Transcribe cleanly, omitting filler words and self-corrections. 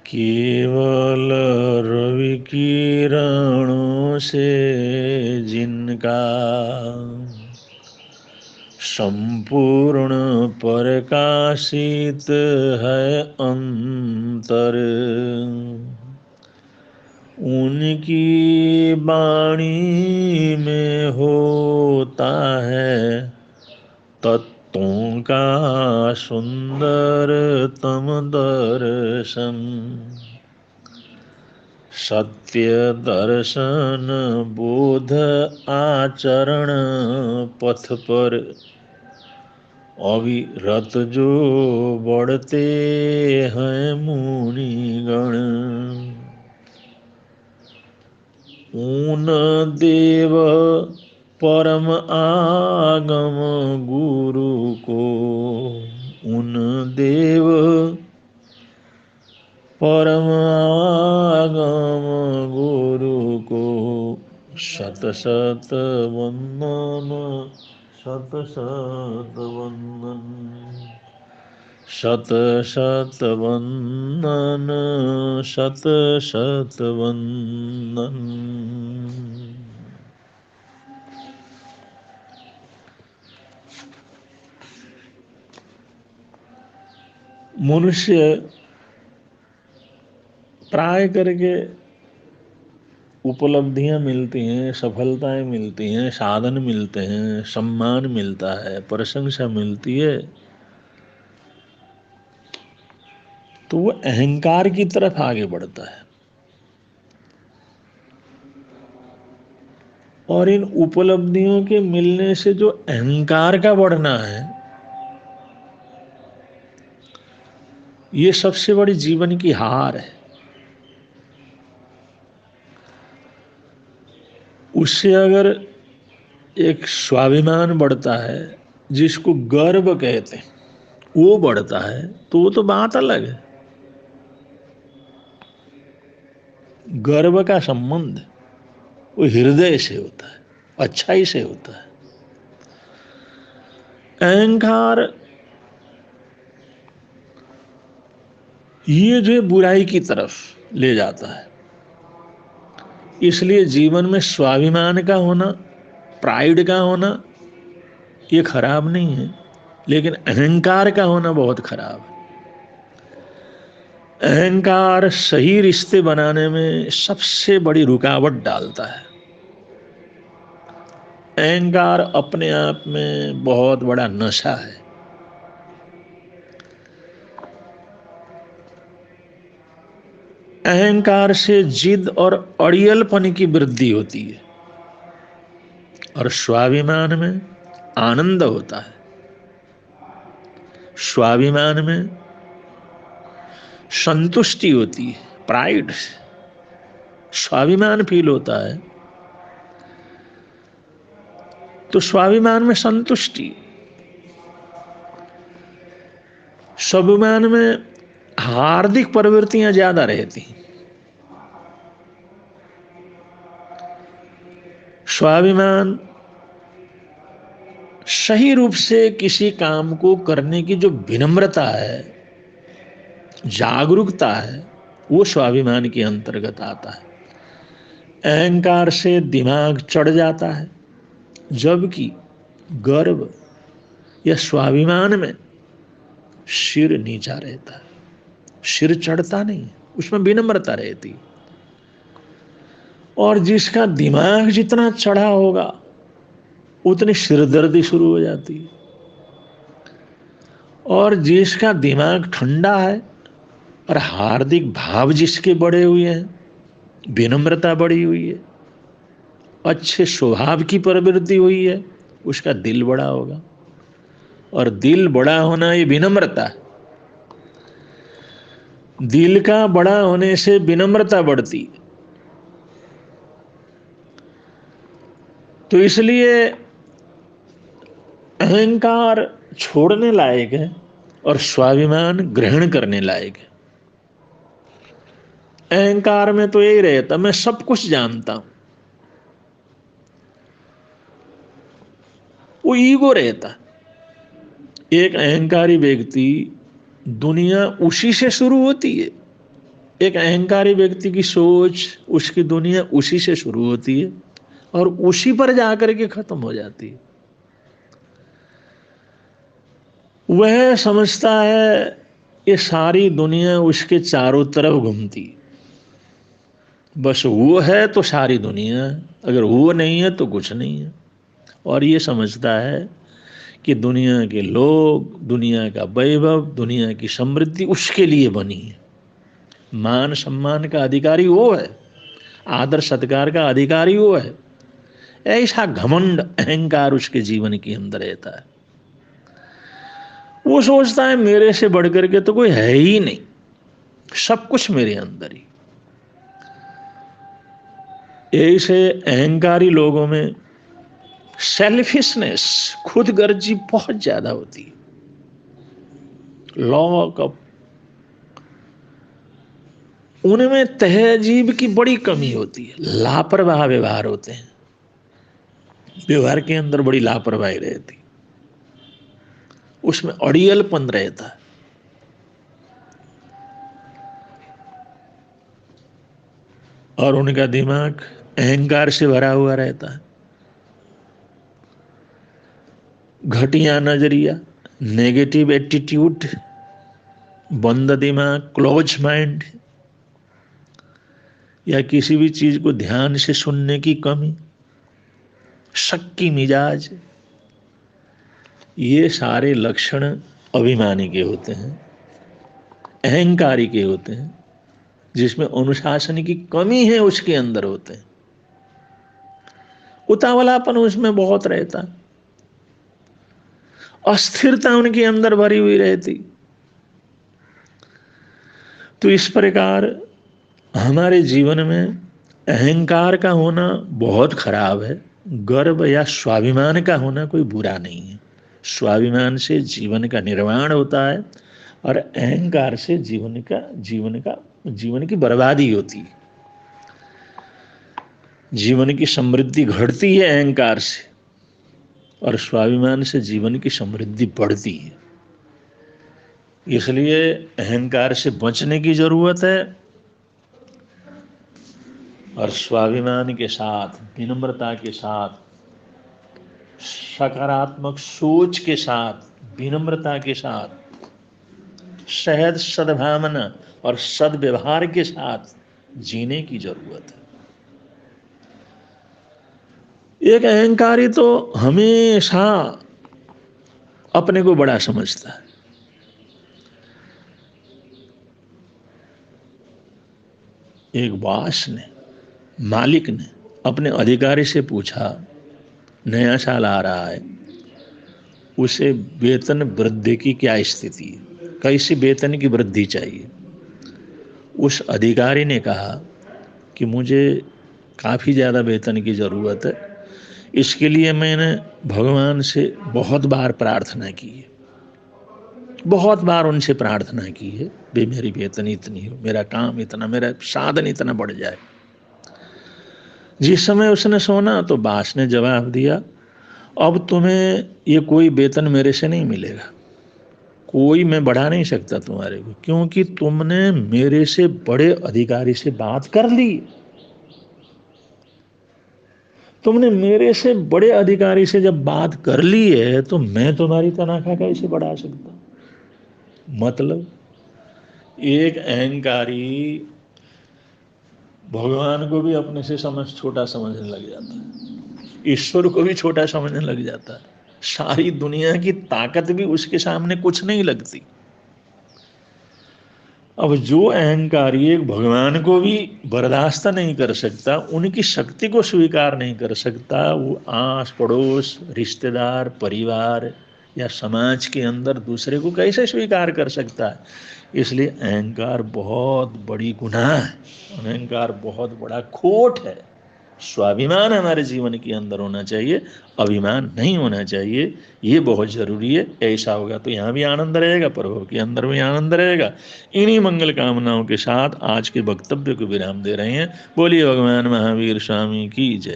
केवल रवि किरणों से जिनका संपूर्ण प्रकाशित है अंतर, उनकी वाणी में होता है तत्वों का सुंदरतम दर्शन। सत्य दर्शन बोध आचरण पथ पर अविरत जो बढ़ते हैं मुनिगण। ऊन देव परम आगम गुरु को, उन देव परम आगम गुरु को शत शत वंदन, शत शत वंदन, शत शत वंदन, शत शत वंदन। मनुष्य प्राय करके उपलब्धियां मिलती हैं, सफलताएं मिलती हैं, साधन मिलते हैं, सम्मान मिलता है, प्रशंसा मिलती है, तो वो अहंकार की तरफ आगे बढ़ता है। और इन उपलब्धियों के मिलने से जो अहंकार का बढ़ना है, ये सबसे बड़ी जीवन की हार है। उससे अगर एक स्वाभिमान बढ़ता है, जिसको गर्व कहते हैं, वो बढ़ता है, तो वो तो बात अलग है। गर्व का संबंध वो हृदय से होता है, अच्छाई से होता है। अहंकार ये जो बुराई की तरफ ले जाता है। इसलिए जीवन में स्वाभिमान का होना, प्राइड का होना, ये खराब नहीं है, लेकिन अहंकार का होना बहुत खराब है। अहंकार सही रिश्ते बनाने में सबसे बड़ी रुकावट डालता है। अहंकार अपने आप में बहुत बड़ा नशा है। अहंकार से जिद और अड़ियलपन की वृद्धि होती है, और स्वाभिमान में आनंद होता है। स्वाभिमान में संतुष्टि होती है, प्राइड, स्वाभिमान फील होता है, तो स्वाभिमान में संतुष्टि। स्वाभिमान में हार्दिक प्रवृत्तियां ज्यादा रहती हैं। स्वाभिमान सही रूप से किसी काम को करने की जो विनम्रता है, जागरूकता है, वो स्वाभिमान के अंतर्गत आता है। अहंकार से दिमाग चढ़ जाता है, जबकि गर्व या स्वाभिमान में सिर नीचा रहता है, सिर चढ़ता नहीं, उसमें विनम्रता रहती। और जिसका दिमाग जितना चढ़ा होगा, उतनी सिरदर्दी शुरू हो जाती है। और जिसका दिमाग ठंडा है और हार्दिक भाव जिसके बड़े हुए हैं, विनम्रता बढ़ी हुई है, अच्छे स्वभाव की प्रवृत्ति हुई है, उसका दिल बड़ा होगा। और दिल बड़ा होना ये विनम्रता है। दिल का बड़ा होने से विनम्रता बढ़ती है। तो इसलिए अहंकार छोड़ने लायक है और स्वाभिमान ग्रहण करने लायक है। अहंकार में तो यही रहता, मैं सब कुछ जानता हूं, वो ईगो रहता। एक अहंकारी व्यक्ति, दुनिया उसी से शुरू होती है। एक अहंकारी व्यक्ति की सोच, उसकी दुनिया उसी से शुरू होती है और उसी पर जाकर के खत्म हो जाती है। वह समझता है ये सारी दुनिया उसके चारों तरफ घूमती है, बस वो है तो सारी दुनिया है, अगर वो नहीं है तो कुछ नहीं है। और ये समझता है कि दुनिया के लोग, दुनिया का वैभव, दुनिया की समृद्धि उसके लिए बनी है। मान सम्मान का अधिकारी वो है, आदर सत्कार का अधिकारी वो है। ऐसा घमंड अहंकार उसके जीवन के अंदर रहता है। वो सोचता है मेरे से बढ़कर के तो कोई है ही नहीं, सब कुछ मेरे अंदर ही। ऐसे अहंकारी लोगों में सेल्फिशनेस, खुदगर्जी बहुत ज्यादा होती है। लॉक अप, उनमें तहजीब की बड़ी कमी होती है, लापरवाह व्यवहार होते हैं, व्यवहार के अंदर बड़ी लापरवाही रहती, उसमें अड़ियलपन रहता है। और उनका दिमाग अहंकार से भरा हुआ रहता है। घटिया नजरिया, नेगेटिव एटीट्यूड, बंद दिमाग, क्लोज माइंड, या किसी भी चीज को ध्यान से सुनने की कमी, शक्की मिजाज, ये सारे लक्षण अभिमानी के होते हैं, अहंकारी के होते हैं, जिसमें अनुशासन की कमी है उसके अंदर होते हैं। उतावलापन उसमें बहुत रहता, अस्थिरता उनके अंदर भरी हुई रहती। तो इस प्रकार हमारे जीवन में अहंकार का होना बहुत खराब है। गर्व या स्वाभिमान का होना कोई बुरा नहीं है। स्वाभिमान से जीवन का निर्माण होता है और अहंकार से जीवन की बर्बादी होती है। जीवन की समृद्धि घटती है अहंकार से, और स्वाभिमान से जीवन की समृद्धि बढ़ती है। इसलिए अहंकार से बचने की जरूरत है और स्वाभिमान के साथ, विनम्रता के साथ, सकारात्मक सोच के साथ, विनम्रता के साथ, सहज सद्भावना और सद्व्यवहार के साथ जीने की जरूरत है। एक अहंकारी तो हमेशा अपने को बड़ा समझता है। एक बॉस ने, मालिक ने अपने अधिकारी से पूछा, नया साल आ रहा है, उसे वेतन वृद्धि की क्या स्थिति है, कैसी वेतन की वृद्धि चाहिए। उस अधिकारी ने कहा कि मुझे काफ़ी ज़्यादा वेतन की ज़रूरत है, इसके लिए मैंने भगवान से बहुत बार प्रार्थना की है, बहुत बार उनसे प्रार्थना की है, भाई मेरी वेतन इतनी हो, मेरा काम इतना, मेरा साधन इतना बढ़ जाए। जिस समय उसने सुना तो बास ने जवाब दिया, अब तुम्हें ये कोई वेतन मेरे से नहीं मिलेगा, कोई मैं बढ़ा नहीं सकता तुम्हारे को, क्योंकि तुमने मेरे से बड़े अधिकारी से बात कर ली। तुमने मेरे से बड़े अधिकारी से जब बात कर ली है तो मैं तुम्हारी तनख्वाह कैसे बढ़ा सकता। मतलब एक अहंकारी भगवान को भी अपने से छोटा समझने लग जाता है, ईश्वर को भी छोटा समझने लग जाता है, सारी दुनिया की ताकत भी उसके सामने कुछ नहीं लगती। अब जो अहंकारी एक भगवान को भी बर्दाश्त नहीं कर सकता, उनकी शक्ति को स्वीकार नहीं कर सकता, वो आस पड़ोस, रिश्तेदार, परिवार या समाज के अंदर दूसरे को कैसे स्वीकार कर सकता है। इसलिए अहंकार बहुत बड़ी गुनाह है, अहंकार बहुत बड़ा खोट है। स्वाभिमान हमारे जीवन के अंदर होना चाहिए, अभिमान नहीं होना चाहिए, ये बहुत जरूरी है। ऐसा होगा तो यहाँ भी आनंद रहेगा, प्रभु के अंदर भी आनंद रहेगा। इन्हीं मंगल कामनाओं के साथ आज के वक्तव्य को विराम दे रहे हैं। बोलिए भगवान महावीर स्वामी की जय।